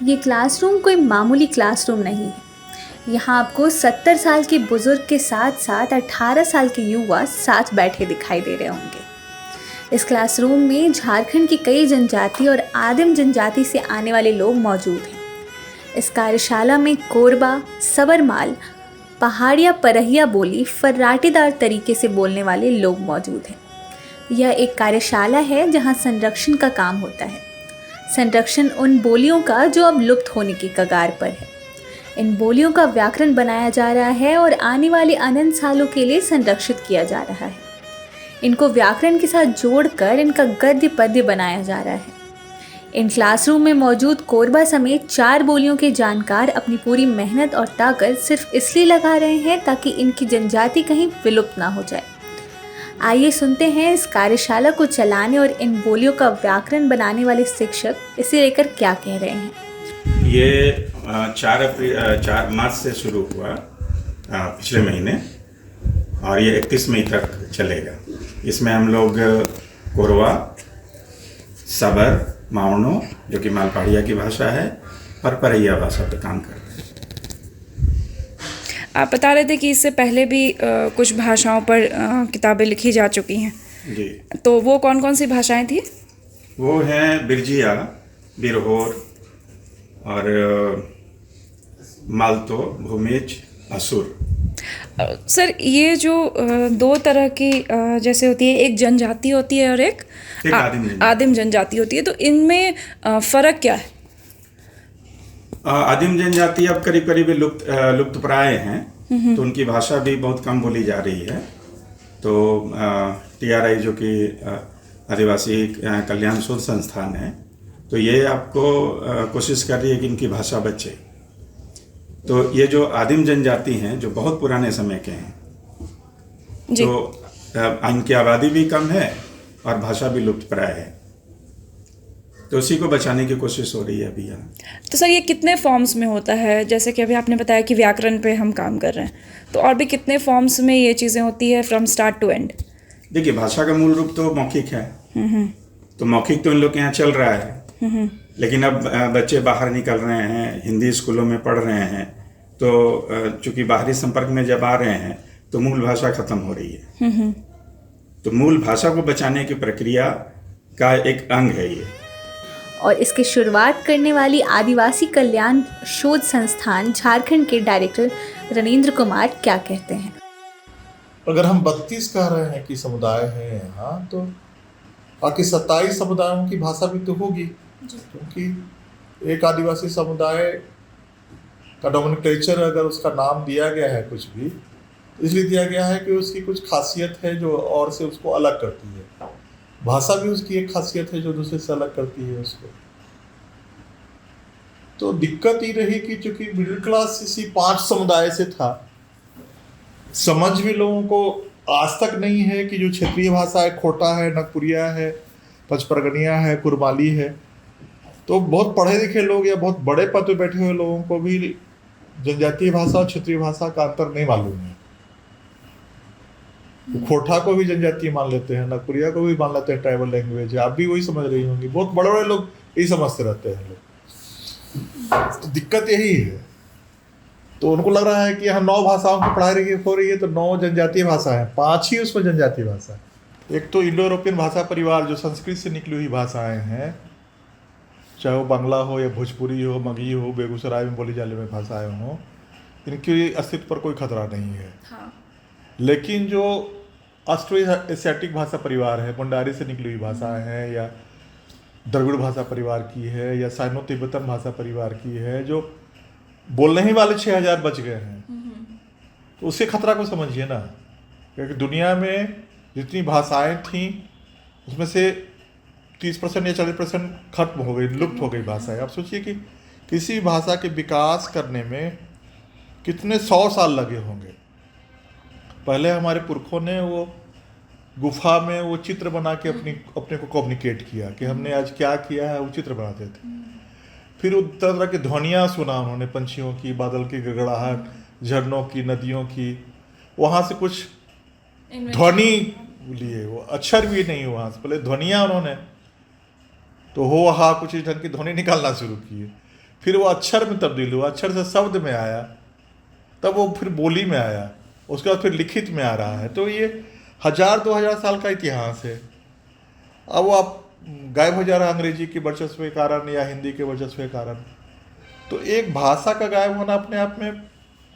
ये क्लासरूम कोई मामूली क्लासरूम नहीं है। यहाँ आपको 70 साल के बुजुर्ग के साथ साथ 18 साल के युवा साथ बैठे दिखाई दे रहे होंगे। इस क्लासरूम में झारखंड की कई जनजाति और आदिम जनजाति से आने वाले लोग मौजूद हैं। इस कार्यशाला में कोरबा, सबरमाल, पहाड़िया परहिया बोली फर्राटेदार तरीके से बोलने वाले लोग मौजूद हैं। यह एक कार्यशाला है जहाँ संरक्षण का काम होता है। संरक्षण उन बोलियों का जो अब लुप्त होने की कगार पर है। इन बोलियों का व्याकरण बनाया जा रहा है और आने वाले अनंत सालों के लिए संरक्षित किया जा रहा है। इनको व्याकरण के साथ जोड़कर इनका गद्य पद्य बनाया जा रहा है। इन क्लासरूम में मौजूद कोरबा समेत 4 बोलियों के जानकार अपनी पूरी मेहनत और ताकत सिर्फ इसलिए लगा रहे हैं ताकि इनकी जनजाति कहीं विलुप्त ना हो जाए। आइए सुनते हैं इस कार्यशाला को चलाने और इन बोलियों का व्याकरण बनाने वाले शिक्षक इसे लेकर क्या कह रहे हैं। ये 4 मार्च से शुरू हुआ पिछले महीने और ये 31 मई तक चलेगा। इसमें हम लोग कोरवा, सबर, मावनो जो कि मालपहाड़िया की भाषा है और परैया भाषा पर काम कर रहे हैं। आप बता रहे थे कि इससे पहले भी कुछ भाषाओं पर किताबें लिखी जा चुकी हैं जी। तो वो कौन कौन सी भाषाएं थी? वो हैं बिरजिया, बिरहोर और मालतो, भूमिज, असुर। सर ये जो 2 तरह की जैसे होती है, एक जनजाति होती है और एक आदिम जनजाति होती है, तो इनमें फ़र्क क्या है? आदिम जनजाति अब करीब करीब लुप्त प्राय हैं, तो उनकी भाषा भी बहुत कम बोली जा रही है। तो TRI जो कि आदिवासी कल्याण शोध संस्थान है, तो ये आपको कोशिश कर रही है कि इनकी भाषा बचे। तो ये जो आदिम जनजाति हैं जो बहुत पुराने समय के हैं, तो इनकी आबादी भी कम है और भाषा भी लुप्त प्राय है, तो उसी को बचाने की कोशिश हो रही है अभी यहाँ। तो सर ये कितने फॉर्म्स में होता है? जैसे कि अभी आपने बताया कि व्याकरण पे हम काम कर रहे हैं, तो और भी कितने फॉर्म्स में ये चीज़ें होती है फ्रॉम स्टार्ट टू एंड? देखिए, भाषा का मूल रूप तो मौखिक है, तो मौखिक तो इन लोग के यहाँ चल रहा है। लेकिन अब बच्चे बाहर निकल रहे हैं, हिंदी स्कूलों में पढ़ रहे हैं, तो चूंकि बाहरी संपर्क में जब आ रहे हैं तो मूल भाषा खत्म हो रही है। तो मूल भाषा को बचाने की प्रक्रिया का एक अंग है ये। और इसकी शुरुआत करने वाली आदिवासी कल्याण शोध संस्थान झारखंड के डायरेक्टर रणेंद्र कुमार क्या कहते हैं। अगर हम 32 कह रहे हैं कि समुदाय हैं यहाँ, तो बाकी 27 समुदायों की भाषा भी तो होगी, क्योंकि एक आदिवासी समुदाय का नोमेनक्लेचर अगर उसका नाम दिया गया है कुछ भी, इसलिए दिया गया है कि उसकी कुछ खासियत है जो और से उसको अलग करती है। भाषा भी उसकी एक खासियत है जो दूसरे से अलग करती है उसको। तो दिक्कत ये रही कि चूंकि मिडिल क्लास इसी 5 समुदाय से था, समझ भी लोगों को आज तक नहीं है कि जो क्षेत्रीय भाषा है, खोटा है, नगपुरिया है, पचपरगनिया है, कुरमाली है, तो बहुत पढ़े लिखे लोग या बहुत बड़े पद पे बैठे हुए लोगों को भी जनजातीय भाषा और क्षेत्रीय भाषा का अंतर नहीं मालूम है। खोटा को भी जनजातीय मान लेते हैं, नगपुरिया को भी मान लेते हैं ट्राइबल लैंग्वेज है। आप भी वही समझ रही होंगी, बहुत बड़े बड़े लोग यही समझते रहते हैं लोग। तो दिक्कत यही है। तो उनको लग रहा है कि यहाँ 9 भाषाओं की पढ़ाई हो रही है, तो 9 जनजातीय भाषा है, 5 ही उसमें जनजातीय भाषा है। एक तो इंडो यूरोपियन भाषा परिवार जो संस्कृत से निकली हुई भाषाएं हैं, चाहे वो बांग्ला हो या भोजपुरी हो, मगही हो, बेगूसराय में बोली जाने वाली भाषाएं हो, इनके अस्तित्व पर कोई खतरा नहीं है। हाँ। लेकिन जो ऑस्ट्रो एशियाटिक भाषा परिवार है, मुंडारी से निकली हुई भाषाएं हैं, या द्रविड़ भाषा परिवार की है, या साइनो तिब्बतन भाषा परिवार की है, जो बोलने ही वाले 6000 बच गए हैं, तो उससे खतरा को समझिए ना। क्योंकि दुनिया में जितनी भाषाएं थीं उसमें से 30% या 40% खत्म हो गई, लुप्त हो गई भाषाएं। आप सोचिए कि किसी भाषा के विकास करने में कितने 100 साल लगे होंगे। पहले हमारे पुरखों ने वो गुफा में वो चित्र बना के अपने को कम्युनिकेट किया कि हमने आज क्या किया है, वो चित्र बनाते थे। फिर वो तरह तरह की ध्वनियाँ सुना उन्होंने, पंछियों की, बादल की गड़गड़ाहट, झरनों की, नदियों की, वहाँ से कुछ ध्वनि लिए। वो अक्षर भी नहीं, वहाँ से पहले ध्वनियाँ उन्होंने, तो हो हा कुछ ढंग की ध्वनि निकालना शुरू किए। फिर वो अक्षर में तब्दील हुआ, अक्षर से शब्द में आया, तब वो फिर बोली में आया, उसके बाद फिर लिखित में आ रहा है। तो ये 1000-2000 साल का इतिहास है। अब वो आप गायब हो जा रहा है अंग्रेजी के वर्चस्व के कारण या हिंदी के वर्चस्व के कारण। तो एक भाषा का गायब होना अपने आप में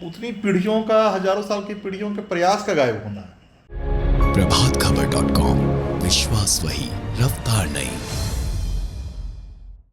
उतनी पीढ़ियों का, हजारों साल की पीढ़ियों के प्रयास का गायब होना है। प्रभातखबर.com, विश्वास वही, रफ्तार नहीं।